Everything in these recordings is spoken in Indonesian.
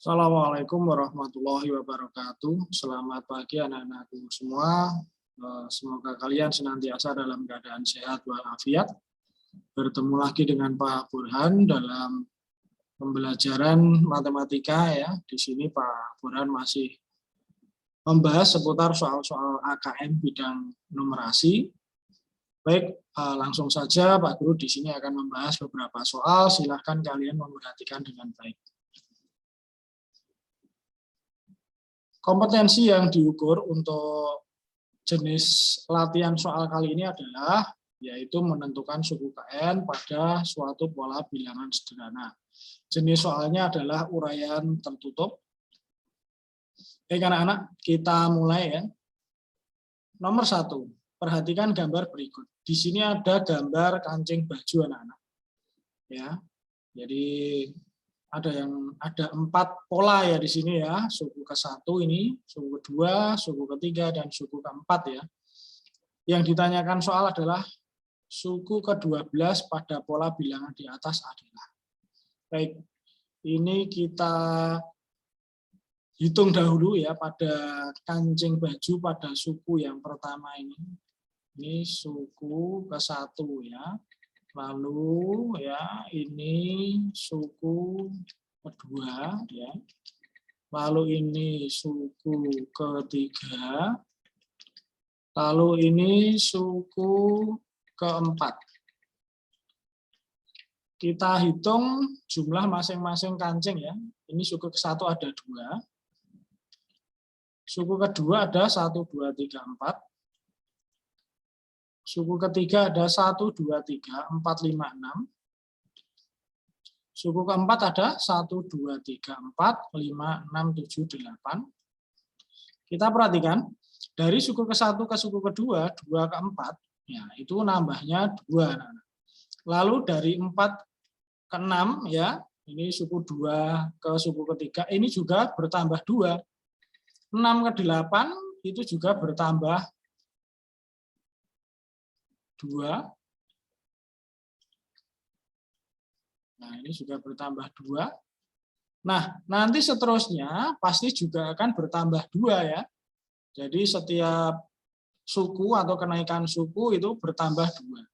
Assalamualaikum warahmatullahi wabarakatuh. Selamat pagi anak-anakku semua. Semoga kalian senantiasa dalam keadaan sehat walafiat. Bertemu lagi dengan Pak Burhan dalam pembelajaran matematika ya. Di sini Pak Burhan masih membahas seputar soal-soal AKM bidang numerasi. Baik, langsung saja Pak Guru di sini akan membahas beberapa soal. Silahkan kalian memperhatikan dengan baik. Kompetensi yang diukur untuk jenis latihan soal kali ini adalah yaitu menentukan suku KN pada suatu pola bilangan sederhana. Jenis soalnya adalah uraian tertutup. Baik anak-anak, kita mulai ya. Nomor 1, perhatikan gambar berikut. Di sini ada gambar kancing baju anak-anak. Ya, jadi ada 4 pola ya di sini ya, suku ke-1 ini, suku ke-2, suku ke-3, dan suku ke-4 ya. Yang ditanyakan soal adalah suku ke-12 pada pola bilangan di atas adalah. Baik, ini kita hitung dahulu ya pada kancing baju pada suku yang pertama ini. Ini suku ke-1 ya. Lalu ya ini suku kedua ya. Lalu ini suku ketiga. Lalu ini suku keempat. Kita hitung jumlah masing-masing kancing ya. Ini suku ke-1 ada 2. Suku kedua ada 1, 2, 3, 4. Suku ketiga ada 1, 2, 3, 4, 5, 6. Suku keempat ada 1, 2, 3, 4, 5, 6, 7, 8. Kita perhatikan, dari suku ke-1 ke suku kedua, 2 ke 4, ya, itu nambahnya 2. Lalu dari 4 ke 6, ya, ini suku 2 ke suku ketiga, ini juga bertambah 2. 6 ke 8, itu juga bertambah 2. Nah, ini juga bertambah 2. Nah, nanti seterusnya pasti juga akan bertambah 2 ya. Jadi setiap suku atau kenaikan suku itu bertambah 2.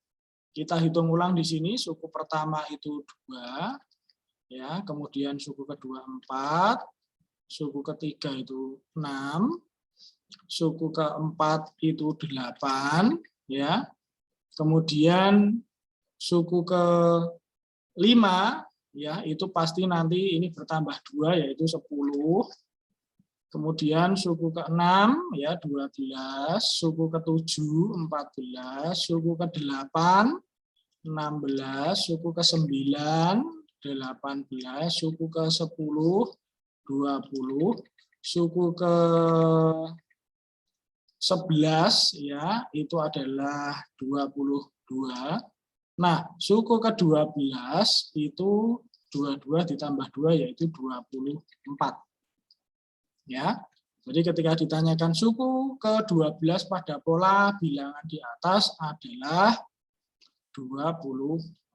Kita hitung ulang di sini, suku pertama itu 2, ya, kemudian suku kedua 4, suku ketiga itu 6, suku keempat itu 8, ya. Kemudian suku ke-5 ya itu pasti nanti ini bertambah 2 yaitu 10. Kemudian suku ke-6 ya 12, suku ke-7 14, suku ke-8 16, suku ke-9 18, suku ke-10 20, suku ke-11 ya itu adalah 22. Nah, suku ke-12 itu 22 ditambah 2 yaitu 24. Ya. Jadi ketika ditanyakan suku ke-12 pada pola bilangan di atas adalah 24.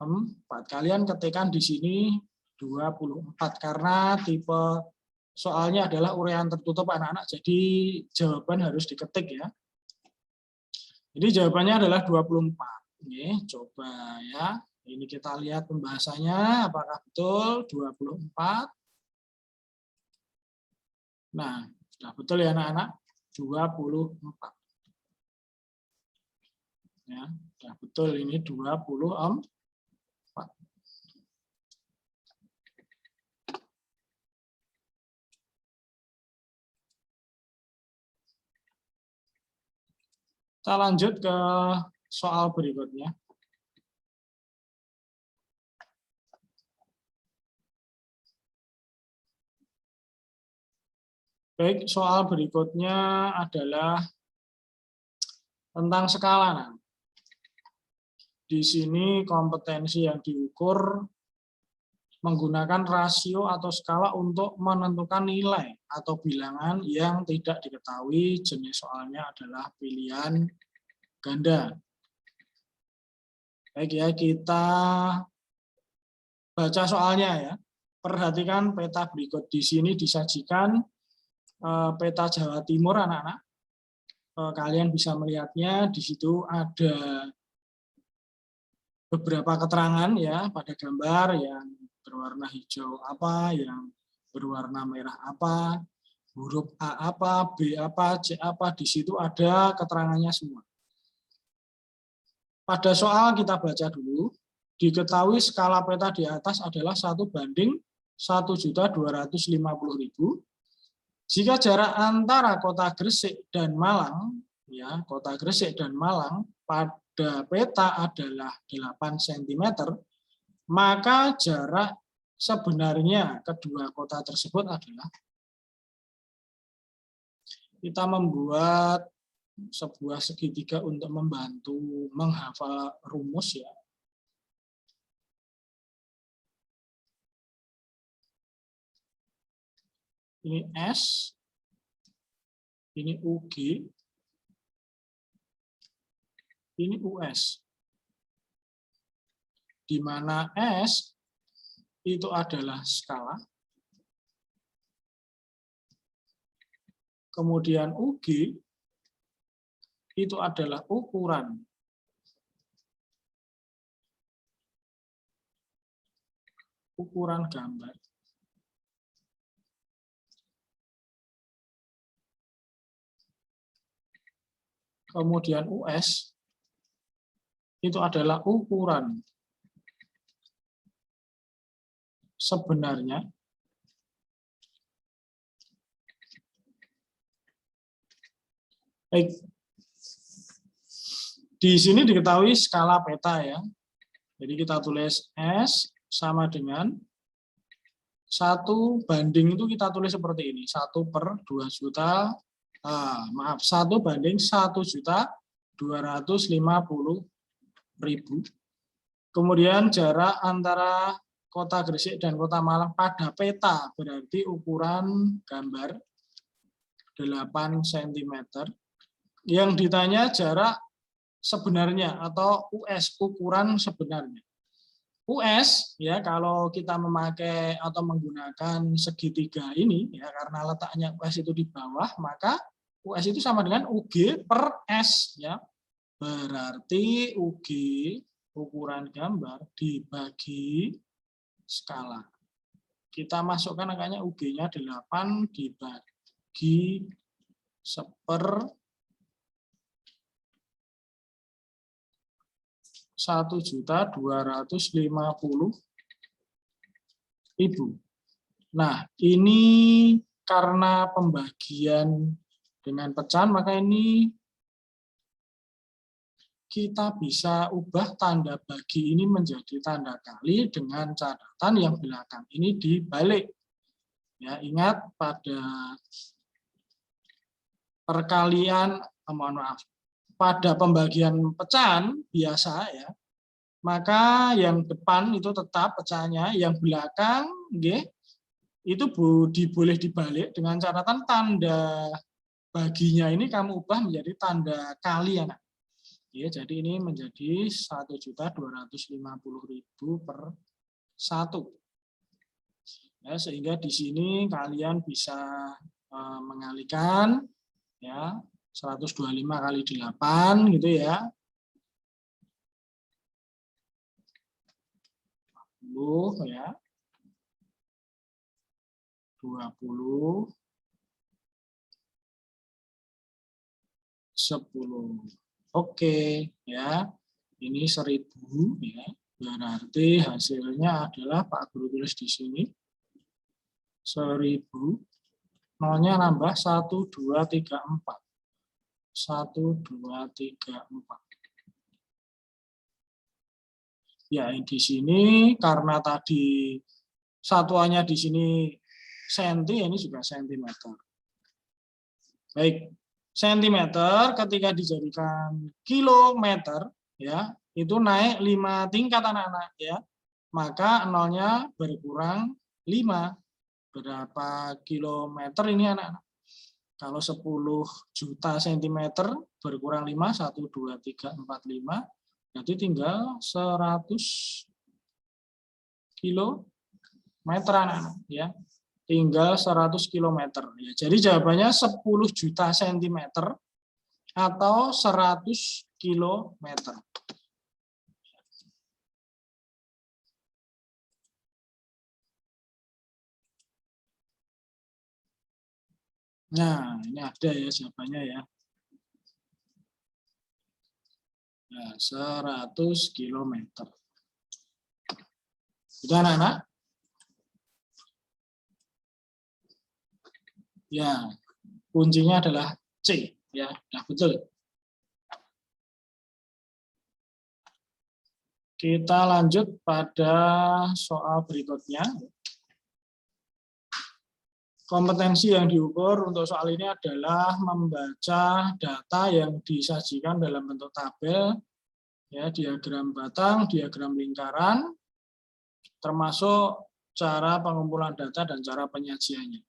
Kalian ketikkan di sini 24 karena tipe soalnya adalah uraian tertutup anak-anak. Jadi jawaban harus diketik ya. Jadi jawabannya adalah 24. Oke, coba ya. Ini kita lihat pembahasannya apakah betul 24. Nah, sudah betul ya anak-anak? 24. Ya, sudah betul ini 24. Kita lanjut ke soal berikutnya. Baik, soal berikutnya adalah tentang skala. Nah, di sini kompetensi yang diukur menggunakan rasio atau skala untuk menentukan nilai atau bilangan yang tidak diketahui. Jenis soalnya adalah pilihan ganda. Baik ya, kita baca soalnya ya. Perhatikan peta berikut. Di sini disajikan peta Jawa Timur, anak-anak. Kalian bisa melihatnya, di situ ada beberapa keterangan ya pada gambar, yang berwarna hijau apa, yang berwarna merah apa, huruf A apa, B apa, C apa, di situ ada keterangannya semua. Pada soal kita baca dulu, diketahui skala peta di atas adalah 1:1.250.000. Jika jarak antara kota Gresik dan Malang, ya, kota Gresik dan Malang pada peta adalah 8 cm, maka jarak sebenarnya kedua kota tersebut adalah, kita membuat sebuah segitiga untuk membantu menghafal rumus ya. Ini S, ini UG, ini US. Di mana S itu adalah skala, kemudian UG itu adalah ukuran. Ukuran gambar. Kemudian US itu adalah ukuran sebenarnya baik. Di sini diketahui skala peta ya. Jadi kita tulis S sama dengan 1 banding, itu kita tulis seperti ini, 1/2 juta, maaf, 1/1.250.000. Kemudian jarak antara kota Gresik dan kota Malang pada peta berarti ukuran gambar 8 cm. Yang ditanya jarak sebenarnya atau US, ukuran sebenarnya. US ya, kalau kita memakai atau menggunakan segitiga ini ya, karena letaknya US itu di bawah, maka US itu sama dengan UG per S ya. Berarti UG ukuran gambar dibagi skala. Kita masukkan angkanya, UG-nya 8 dibagi 1/150.000. Nah, ini karena pembagian dengan pecahan, maka ini kita bisa ubah tanda bagi ini menjadi tanda kali dengan catatan yang belakang ini dibalik. Ya, ingat pada perkalian, mohon maaf, pada pembagian pecahan biasa ya, maka yang depan itu tetap pecahannya, yang belakang itu boleh dibalik dengan catatan tanda baginya ini kamu ubah menjadi tanda kali ya, ya. Jadi ini menjadi 1.250.000 per 1. Ya, sehingga di sini kalian bisa mengalikan ya, 125 kali 8 gitu ya. 40 ya. 20 10. Oke ya. Ini 1000 ya. Berarti hasilnya adalah, Pak Guru tulis di sini 1000, nolnya nambah 1 2 3 4. 1 2 3 4. Ya, di sini karena tadi satuannya di sini senti, ini juga sentimeter. Baik, sentimeter ketika dijadikan kilometer ya, itu naik 5 tingkat anak-anak ya. Maka nolnya berkurang 5. Berapa kilometer ini anak-anak? Kalau 10 juta sentimeter berkurang 5, 1 2 3 4 5, berarti tinggal 100 kilo meter anak-anak ya. Tinggal 100 km. Ya, jadi jawabannya 10 juta sentimeter atau 100 kilometer. Nah, ini ada ya jawabannya ya. Nah, 100 km. Sudah anak-anak? Ya, kuncinya adalah C. Ya, nah betul. Kita lanjut pada soal berikutnya. Kompetensi yang diukur untuk soal ini adalah membaca data yang disajikan dalam bentuk tabel, ya, diagram batang, diagram lingkaran, termasuk cara pengumpulan data dan cara penyajiannya.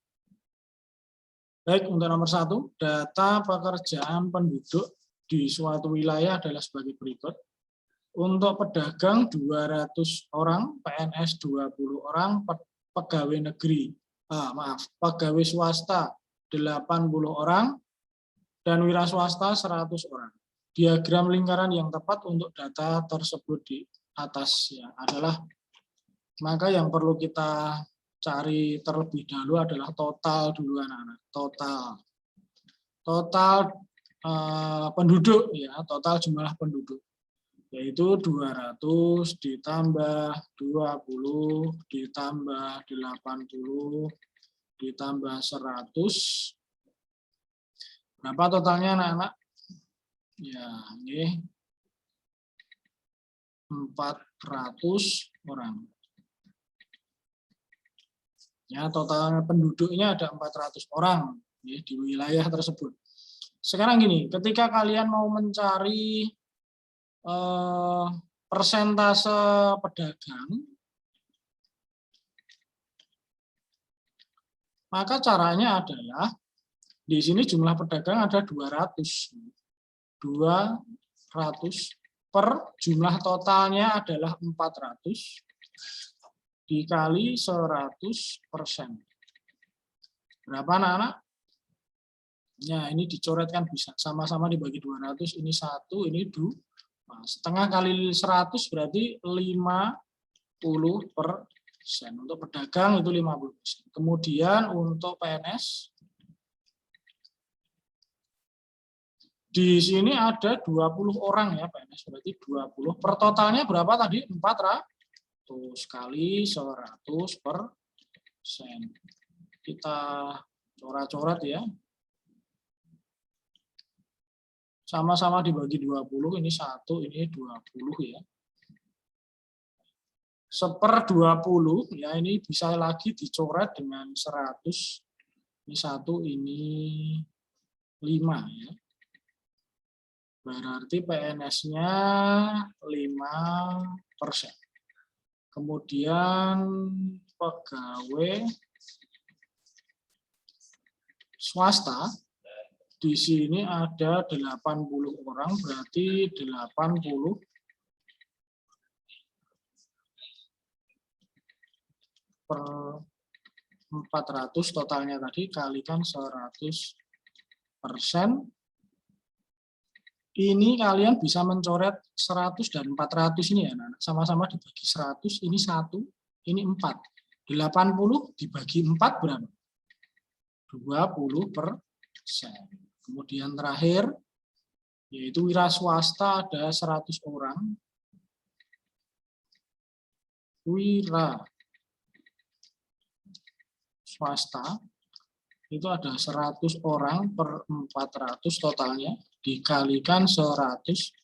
Baik, untuk nomor 1, data pekerjaan penduduk di suatu wilayah adalah sebagai berikut. Untuk pedagang 200 orang, PNS 20 orang, pegawai negeri, pegawai swasta 80 orang, dan wira swasta 100 orang. Diagram lingkaran yang tepat untuk data tersebut di atas ya adalah, maka yang perlu kita cari terlebih dahulu adalah total dulu anak-anak. Total penduduk ya, total jumlah penduduk. Yaitu 200 ditambah 20 ditambah 80 ditambah 100. Berapa totalnya anak-anak? Ya, ini 400 orang. Ya, total penduduknya ada 400 orang ya, di wilayah tersebut. Sekarang gini, ketika kalian mau mencari persentase pedagang, maka caranya adalah di sini jumlah pedagang ada 200 per jumlah totalnya adalah 400 dikali 100%. Berapa anak-anak? Ya, ini dicoretkan bisa sama-sama dibagi 200, ini 1, ini 2. Nah, setengah kali 100 berarti 50%. Untuk pedagang itu 50%. Kemudian untuk PNS, di sini ada 20 orang ya PNS, berarti 20. Per totalnya berapa tadi? 400 kali 100%. Kita coret-coret ya. Sama-sama dibagi 20, ini 1, ini 20 ya. 1/20 ya, ini bisa lagi dicoret dengan 100. Ini 1, ini 5 ya. Berarti PNS-nya 5%. Kemudian pegawai swasta di sini ada 80 orang, berarti 80 per 400 totalnya tadi kalikan 100%. Ini kalian bisa mencoret 100 dan 400 ini ya, sama-sama dibagi 100, ini 1, ini 4. 80 dibagi 4 berapa? 20%. Kemudian terakhir, yaitu wira swasta ada 100 orang. Wira swasta itu ada 100 orang per 400 totalnya, dikalikan 100%.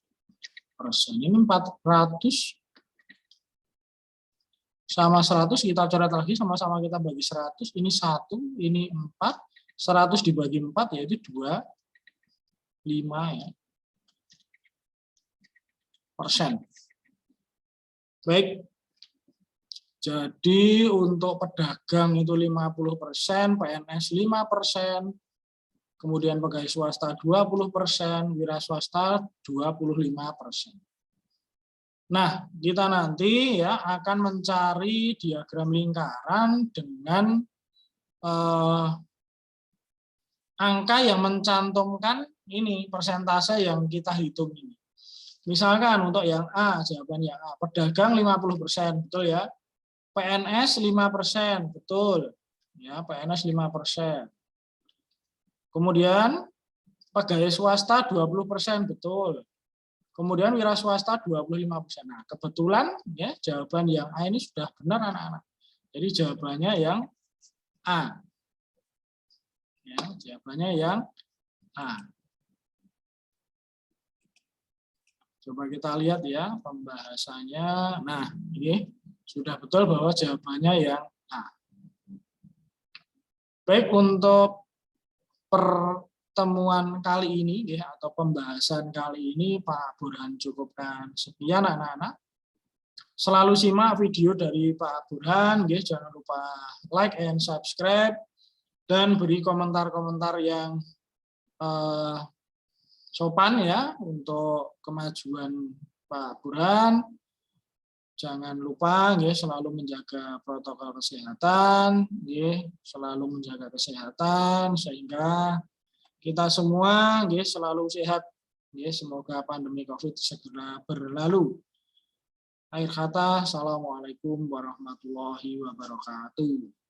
Ini 400 sama 100 kita coret lagi, sama-sama kita bagi 100, ini 1, ini 4, 100 dibagi 4 yaitu 25 ya. Persen. Baik. Jadi untuk pedagang itu 50%, PNS 5%, kemudian pegawai swasta 20%, wira swasta 25%. Nah, kita nanti ya akan mencari diagram lingkaran dengan angka yang mencantumkan ini persentase yang kita hitung ini. Misalkan untuk yang A, jawaban yang A, pedagang 50%, betul ya. PNS 5%, betul. Ya, PNS 5%. Kemudian pegawai swasta 20%, betul. Kemudian wira swasta 25%. Nah, kebetulan ya jawaban yang A ini sudah benar anak-anak. Jadi jawabannya yang A. Ya, jawabannya yang A. Coba kita lihat ya pembahasannya. Nah, ini sudah betul bahwa jawabannya yang A. Baik, untuk pertemuan kali ini ya, atau pembahasan kali ini Pak Burhan cukupkan sekian anak-anak. Selalu simak video dari Pak Burhan, jangan lupa like and subscribe dan beri komentar-komentar yang sopan ya untuk kemajuan Pak Burhan. Jangan lupa selalu menjaga protokol kesehatan, selalu menjaga kesehatan sehingga kita semua selalu sehat. Semoga pandemi Covid segera berlalu. Akhir kata, assalamualaikum warahmatullahi wabarakatuh.